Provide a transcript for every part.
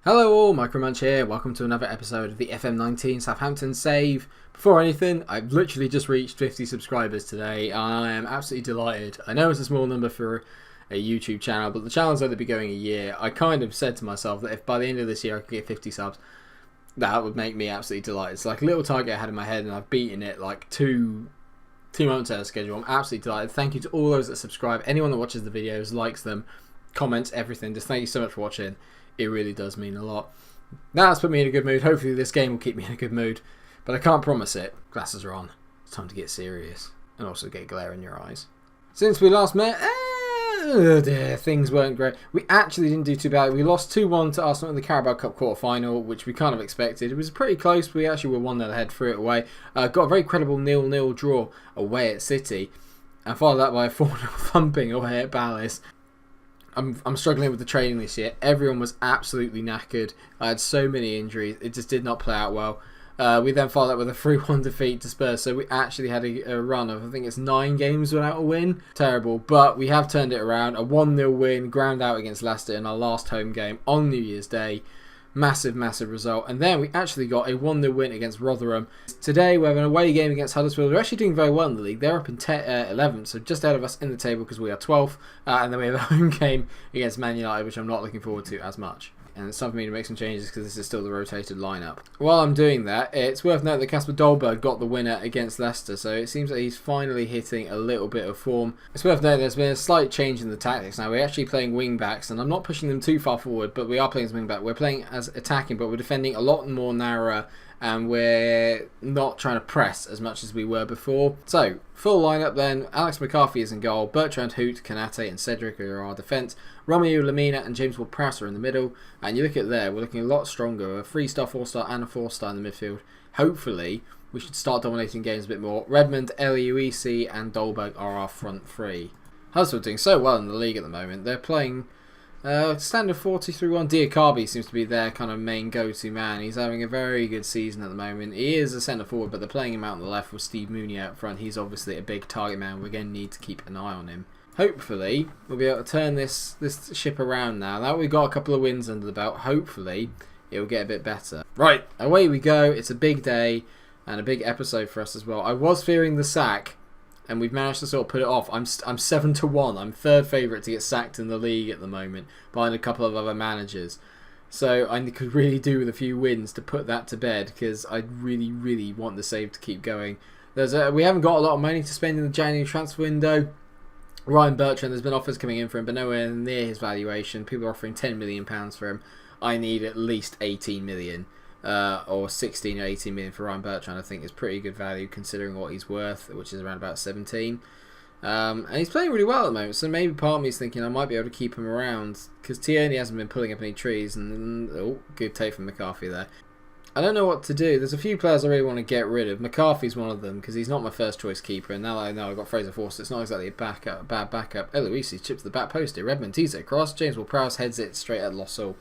Hello all, Munch here. Welcome to another episode of the FM19 Southampton save. Before anything, I've literally just reached 50 subscribers today and I am absolutely delighted. I know it's a small number for a YouTube channel, but the channel's only been going a year. I kind of said to myself that if by the end of this year I could get 50 subs, that would make me absolutely delighted. It's like a little target I had in my head and I've beaten it like two months out of schedule. I'm absolutely delighted. Thank you to all those that subscribe, anyone that watches the videos, likes them, comments, everything. Just thank you so much for watching. It really does mean a lot. That's put me in a good mood. Hopefully this game will keep me in a good mood, but I can't promise it. Glasses are on. It's time to get serious and also get glare in your eyes. Since we last met, dear, things weren't great. We actually didn't do too bad. We lost 2-1 to Arsenal in the Carabao Cup quarter-final, which we kind of expected. It was pretty close. We actually were 1-0 ahead, threw it away. Got a very credible 0-0 draw away at City, and followed that by a 4-0 thumping away at Palace. I'm struggling with the training this year. Everyone was absolutely knackered. I had so many injuries. It just did not play out well. We then followed up with a 3-1 defeat to Spurs. So we actually had a run of, I think it's 9 games without a win. Terrible. But we have turned it around. A 1-0 win, ground out against Leicester in our last home game on New Year's Day. Massive, massive result. And then we actually got a 1-0 win against Rotherham. Today we have an away game against Huddersfield. We're actually doing very well in the league. They're up in 11th, so just out of us in the table because we are 12th. And then we have a home game against Man United, which I'm not looking forward to as much. And it's time for me to make some changes because this is still the rotated lineup. While I'm doing that, it's worth noting that Kasper Dolberg got the winner against Leicester, so it seems like he's finally hitting a little bit of form. It's worth noting there's been a slight change in the tactics now. We're actually playing wing backs, and I'm not pushing them too far forward, but we are playing as wing back. We're playing as attacking, but we're defending a lot more narrower, and we're not trying to press as much as we were before. So, full lineup then. Alex McCarthy is in goal. Bertrand, Hoot, Kanate and Cedric are our defence. Romeo Lamina and James Ward-Prowse are in the middle. And you look at there, we're looking a lot stronger. A 3-star, 4-star and a 4-star in the midfield. Hopefully, we should start dominating games a bit more. Redmond, Luec and Dolberg are our front three. Huddersfield doing so well in the league at the moment. They're playing standard 40-1. Diakabi seems to be their kind of main go-to man. He's having a very good season at the moment. He is a centre forward, but they're playing him out on the left with Steve Mooney out front. He's obviously a big target man. We're going to need to keep an eye on him. Hopefully, we'll be able to turn this ship around now. Now we've got a couple of wins under the belt, hopefully it will get a bit better. Right, away we go. It's a big day and a big episode for us as well. I was fearing the sack, and we've managed to sort of put it off. I'm 7-1. I'm third favourite to get sacked in the league at the moment, behind a couple of other managers. So I could really do with a few wins to put that to bed, because I really, really want the save to keep going. We haven't got a lot of money to spend in the January transfer window. Ryan Bertrand, there's been offers coming in for him, but nowhere near his valuation. People are offering £10 million for him. I need at least 18 million. Or 16 or 18 million for Ryan Bertrand. I think is pretty good value considering what he's worth, which is around about 17. And he's playing really well at the moment, so maybe part of me is thinking I might be able to keep him around, because Tierney hasn't been pulling up any trees, and oh, good take from McCarthy there. I don't know what to do. There's a few players I really want to get rid of. McCarthy's one of them, because he's not my first choice keeper, and now that I know I've got Fraser Forster, it's not exactly a bad backup. Luec chips to the back post here. Redmond tees it across. James Ward-Prowse heads it straight at Lossell.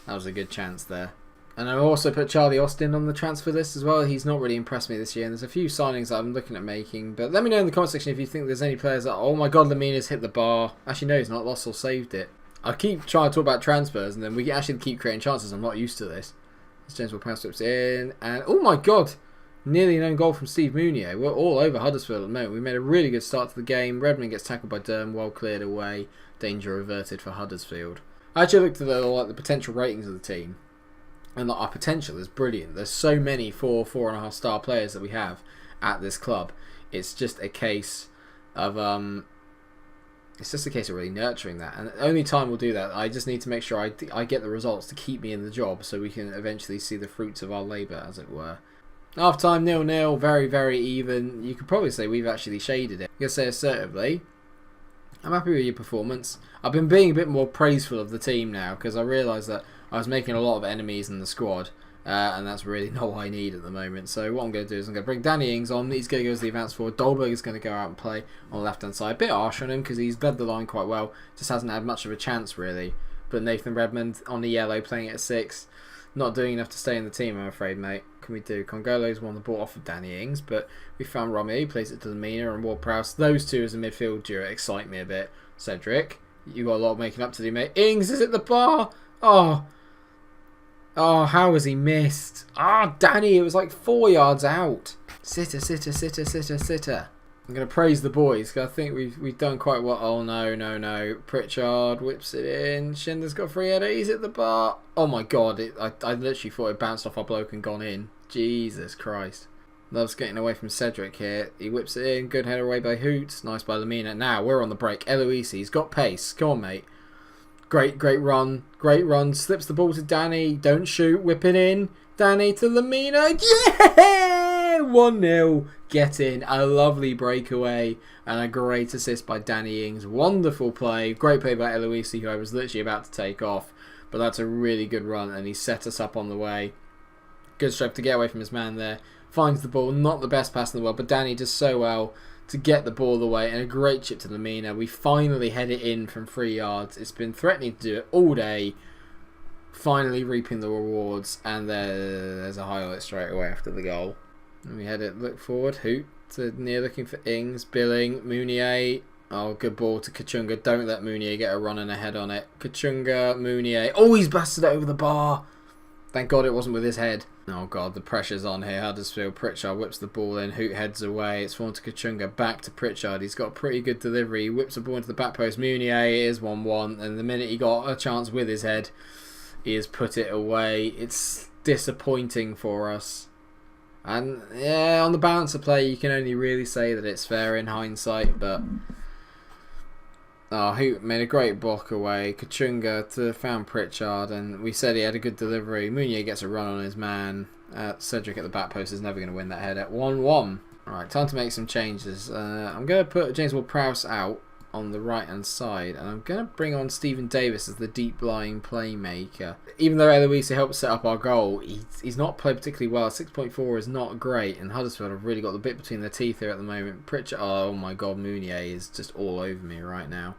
That was a good chance there. And I also put Charlie Austin on the transfer list as well. He's not really impressed me this year. And there's a few signings that I'm looking at making. But let me know in the comment section if you think there's any players that, oh my god, Lamina's hit the bar. Actually, no, he's not. Lossell saved it. I keep trying to talk about transfers and then we actually keep creating chances. I'm not used to this. As James Ward-Prowse slips in. And oh my god, nearly an own goal from Steve Mounier. We're all over Huddersfield at the moment. We made a really good start to the game. Redmond gets tackled by Durham, well cleared away. Danger averted for Huddersfield. I actually looked at the potential ratings of the team. And our potential is brilliant. There's so many 4.5 star players that we have at this club. It's just a case of really nurturing that. And only time will do that. I just need to make sure I get the results to keep me in the job, so we can eventually see the fruits of our labour, as it were. Half time 0-0, very, very even. You could probably say we've actually shaded it. I'm going to say assertively, I'm happy with your performance. I've been being a bit more praiseful of the team now, because I realised that I was making a lot of enemies in the squad, and that's really not what I need at the moment. So what I'm going to do is I'm going to bring Danny Ings on. He's going to go as the advance forward. Dolberg is going to go out and play on the left-hand side. A bit harsh on him because he's led the line quite well. Just hasn't had much of a chance, really. But Nathan Redmond on the yellow, playing at 6. Not doing enough to stay in the team, I'm afraid, mate. What can we do? Congolo's won the ball off of Danny Ings, but we found Romeo. He plays it to Lamina and Ward-Prowse. Those two as a midfield duo excite me a bit. Cedric, you got a lot of making up to do, mate. Ings is at the bar. Oh, Oh, how has he missed? Ah, Danny, it was like 4 yards out. Sitter, sitter, sitter, sitter, sitter. I'm going to praise the boys because I think we've done quite well. Oh, no. Pritchard whips it in. Schindler's got free header. He's at the bar. Oh, my God. I literally thought it bounced off our bloke and gone in. Jesus Christ. Loves getting away from Cedric here. He whips it in. Good header away by Hoots. Nice by Lamina. Now, we're on the break. Eloise, he's got pace. Come on, mate. Great run. Great run. Slips the ball to Danny. Don't shoot. Whip it in. Danny to Lamina. Yeah! 1-0. Get in. A lovely breakaway. And a great assist by Danny Ings. Wonderful play. Great play by Eloise, who I was literally about to take off. But that's a really good run. And he set us up on the way. Good stroke to get away from his man there. Finds the ball. Not the best pass in the world. But Danny does so well to get the ball away, and a great chip to Lamina. We finally head it in from 3 yards. It's been threatening to do it all day. Finally reaping the rewards, and there's a highlight straight away after the goal. And we had it look forward. Hoot to near looking for Ings. Billing. Mounier. Oh, good ball to Kachunga. Don't let Mounier get a run and a head on it. Kachunga, Mounier. Oh, he's blasted it over the bar. Thank God it wasn't with his head. Oh God, the pressure's on here. Huddersfield. Pritchard whips the ball in. Hoot heads away. It's forward to Kachunga. Back to Pritchard. He's got a pretty good delivery. He whips the ball into the back post. Mounier is 1-1. And the minute he got a chance with his head, he has put it away. It's disappointing for us. And yeah, on the balance of play, you can only really say that it's fair in hindsight. But oh, Hoot made a great block away. Kachunga to found Pritchard, and we said he had a good delivery. Mounier gets a run on his man. Cedric at the back post is never going to win that header. 1-1. Alright, time to make some changes. I'm going to put James Ward-Prowse out on the right hand side, and I'm going to bring on Stephen Davis as the deep lying playmaker. Even though Eloise helped set up our goal, he's not played particularly well. 6.4 is not great, and Huddersfield have really got the bit between their teeth here at the moment. Pritchard, oh my God, Mounier is just all over me right now.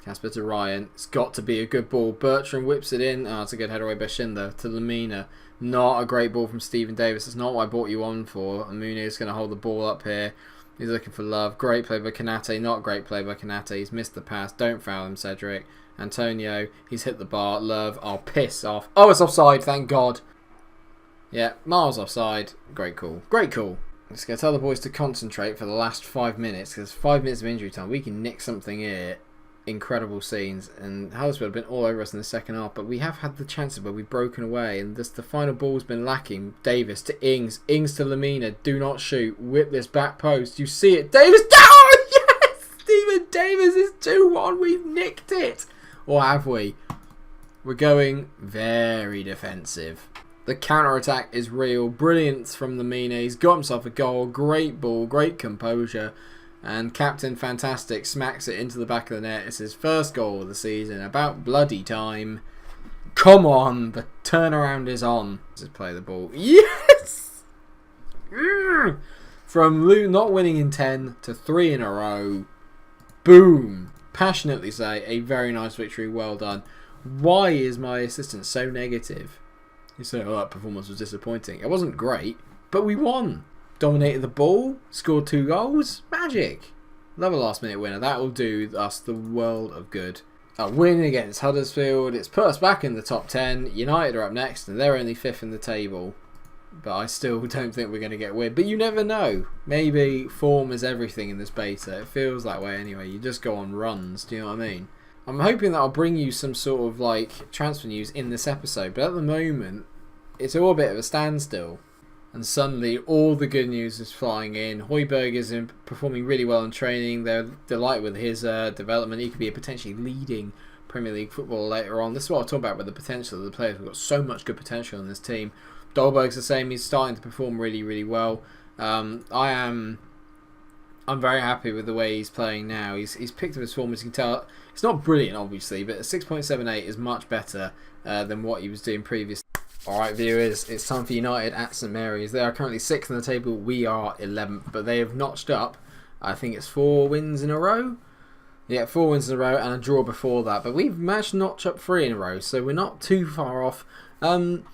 Casper to Ryan. It's got to be a good ball. Bertrand whips it in. Oh, it's a good header away by Schindler to Lamina. Not a great ball from Stephen Davis. It's not what I brought you on for. And Mounier is going to hold the ball up here. He's looking for love. Great play by Kanate. Not great play by Kanate. He's missed the pass. Don't foul him, Cedric. Antonio. He's hit the bar. Love. Oh, piss off. Oh, it's offside. Thank God. Yeah, miles offside. Great call. Great call. Just going to tell the boys to concentrate for the last 5 minutes. Because 5 minutes of injury time. We can nick something here. Incredible scenes, and Huddersfield have been all over us in the second half, but we have had the chances where we've broken away, and just the final ball's been lacking. Davis to Ings to Lamina. Do not shoot. Whip this back post. You see it. Davis down. Yes, Stephen Davis is 2-1. We've nicked it, or have we? We're going very defensive. The counter attack is real. Brilliance from Lamina. He's got himself a goal. Great ball. Great composure. And Captain Fantastic smacks it into the back of the net. It's his first goal of the season. About bloody time. Come on. The turnaround is on. Just play the ball. Yes! From not winning in 10 to 3 in a row. Boom. Passionately say, a very nice victory. Well done. Why is my assistant so negative? You say, oh, that performance was disappointing. It wasn't great, but we won. Dominated the ball, scored 2 goals. Magic. Love a last minute winner. That will do us the world of good. A win against Huddersfield. It's put us back in the top 10. United are up next and they're only 5th in the table. But I still don't think we're going to get win. But you never know. Maybe form is everything in this beta. It feels that way anyway. You just go on runs. Do you know what I mean? I'm hoping that I'll bring you some sort of like transfer news in this episode. But at the moment, it's all a bit of a standstill. And suddenly, all the good news is flying in. Højbjerg is performing really well in training. They're delighted with his development. He could be a potentially leading Premier League footballer later on. This is what I'm talking about with the potential of the players. We've got so much good potential in this team. Dolberg's the same. He's starting to perform really, really well. I'm very happy with the way he's playing now. He's picked up his form, as you can tell. It's not brilliant, obviously, but a 6.78 is much better than what he was doing previously. Alright viewers, it's time for United at St. Mary's. They are currently 6th in the table, we are 11th, but they have notched up, I think it's 4 wins in a row? Yeah, 4 wins in a row and a draw before that, but we've managed to notch up 3 in a row, so we're not too far off. I'm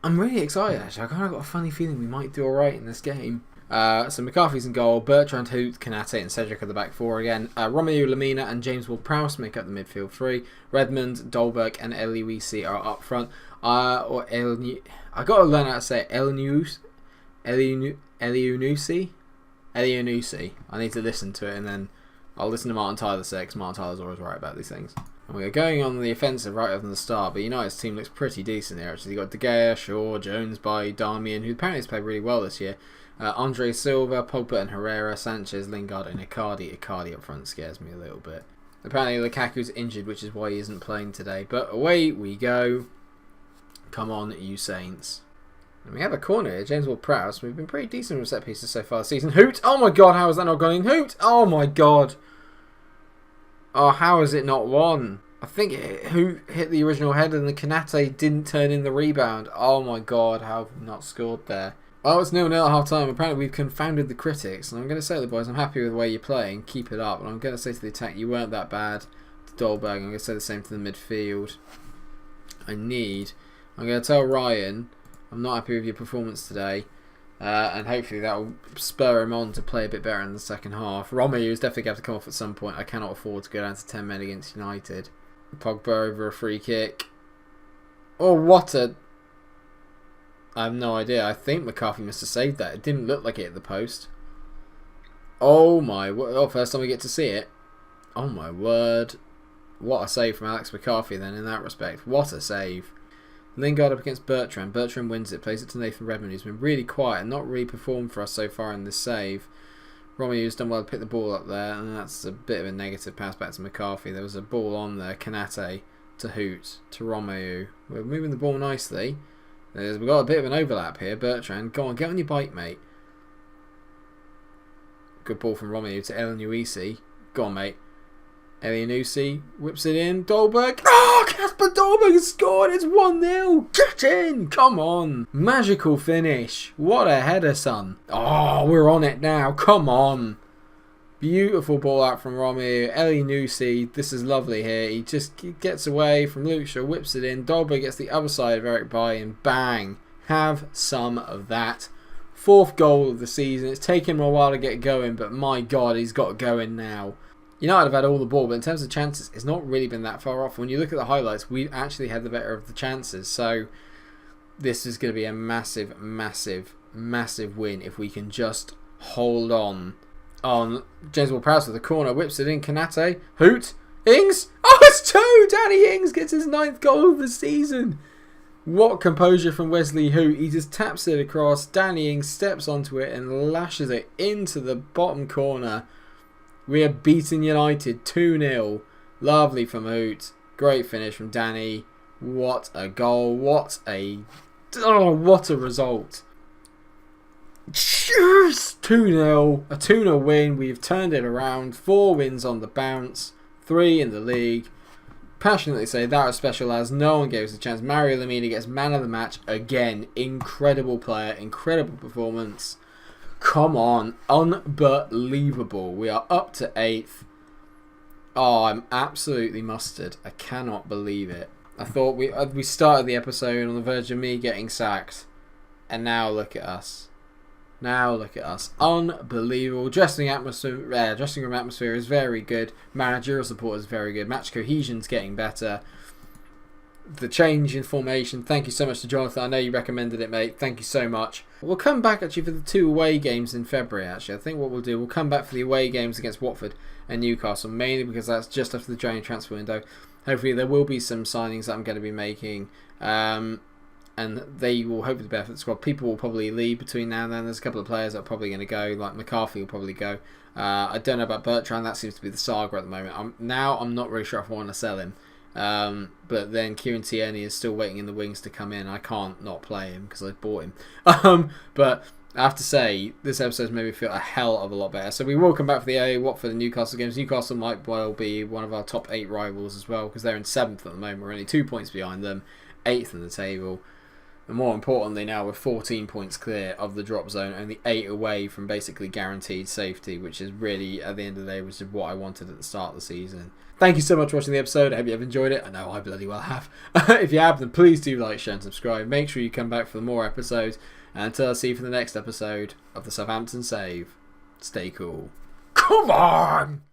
really excited actually. I kind of got a funny feeling we might do alright in this game. So McCarthy's in goal, Bertrand, Hoot, Kanate and Cedric at the back 4 again. Romelu, Lamina and James Ward-Prowse make up the midfield 3. Redmond, Dolberg and Eloise are up front. Or I got to learn how to say Eliunusi. Eliunusi. I need to listen to it, and then I'll listen to Martin Tyler say, because Martin Tyler's always right about these things. And we are going on the offensive right from the start, but United's team looks pretty decent here, actually. You've got De Gea, Shaw, Jones, Bailly, Darmian, who apparently has played really well this year. Andre Silva, Pogba and Herrera, Sanchez, Lingard and Icardi. Icardi up front scares me a little bit. Apparently Lukaku's injured, which is why he isn't playing today. But away we go. Come on, you Saints. And we have a corner here, James Ward-Prowse. We've been pretty decent with set pieces so far this season. Hoot! Oh my god, how has that not gone in? Hoot! Oh my god. Oh, how has it not won? I think Hoot hit the original header and the Kanate didn't turn in the rebound. Oh my god, how have we not scored there? Oh, it's 0-0 at half time. Apparently we've confounded the critics. And I'm going to say to the boys, I'm happy with the way you're playing. Keep it up. And I'm going to say to the attack, you weren't that bad. To Dolberg, I'm going to say the same to the midfield. I'm going to tell Ryan, I'm not happy with your performance today. And hopefully that will spur him on to play a bit better in the second half. Romelu is definitely going to have to come off at some point. I cannot afford to go down to 10 men against United. Pogba over a free kick. Oh, what a... I have no idea. I think McCarthy must have saved that. It didn't look like it hit the post. Oh my... Oh, first time we get to see it. Oh my word. What a save from Alex McCarthy then in that respect. What a save. Lingard up against Bertrand. Bertrand wins it. Plays it to Nathan Redmond, who's been really quiet and not really performed for us so far in this save. Romeo's done well to pick the ball up there, and that's a bit of a negative pass back to McCarthy. There was a ball on there. Kanate to Hoot to Romeo. We're moving the ball nicely. We've got a bit of an overlap here. Bertrand, go on, get on your bike, mate. Good ball from Romeo to Eliunusi. Go on, mate. Eliunusi whips it in. Dolberg. Oh, Kasper Dolberg has scored. It's 1-0. Get in. Come on. Magical finish. What a header, son. Oh, we're on it now. Come on. Beautiful ball out from Romeo. Eliunusi. This is lovely here. He just gets away from Luke Shaw, whips it in. Dolberg gets the other side of Eric Bailly and bang. Have some of that. 4th goal of the season. It's taken him a while to get going, but my God, he's got going now. United have had all the ball, but in terms of chances, it's not really been that far off. When you look at the highlights, we actually had the better of the chances. So this is going to be a massive, massive, massive win if we can just hold on. James Ward-Prowse with the corner, whips it in. Kanate, Hoot, Ings. Oh, it's 2! Danny Ings gets his 9th goal of the season. What composure from Wesley Hoot. He just taps it across. Danny Ings steps onto it and lashes it into the bottom corner. We have beaten United 2-0. Lovely from Hoot. Great finish from Danny. What a goal. What a result. Cheers! 2-0. A 2-0 win. We've turned it around. 4 wins on the bounce. 3 in the league. Passionately say that was special as no one gave us a chance. Mario Lemina gets man of the match again. Incredible player. Incredible performance. Come on. Unbelievable. We are up to 8th. Oh, I'm absolutely mustard. I cannot believe it. I thought we started the episode on the verge of me getting sacked. And now look at us. Now look at us. Unbelievable. Dressing room atmosphere is very good. Managerial support is very good. Match cohesion's getting better. The change in formation, thank you so much to Jonathan. I know you recommended it, mate. Thank you so much. We'll come back actually for the 2 away games in February. Actually, I think what we'll do, we'll come back for the away games against Watford and Newcastle, mainly because that's just after the January transfer window. Hopefully there will be some signings that I'm going to be making, and they will hopefully benefit the squad. People will probably leave between now and then. There's a couple of players that are probably going to go, like McCarthy will probably go. I don't know about Bertrand. That seems to be the saga at the moment. I'm not really sure if I want to sell him. But then Kieran Tierney is still waiting in the wings to come in. I can't not play him because I bought him. But I have to say, this episode's made me feel a hell of a lot better. So we will come back for the AA Watford and Newcastle games. Newcastle might well be one of our top 8 rivals as well because they're in 7th at the moment. We're only 2 points behind them, 8th in the table. And more importantly now, we're 14 points clear of the drop zone, only 8 away from basically guaranteed safety, which is really, at the end of the day, which is what I wanted at the start of the season. Thank you so much for watching the episode. I hope you have enjoyed it. I know I bloody well have. If you have, then please do like, share and subscribe. Make sure you come back for more episodes. And until I see you for the next episode of the Southampton Save, stay cool. Come on!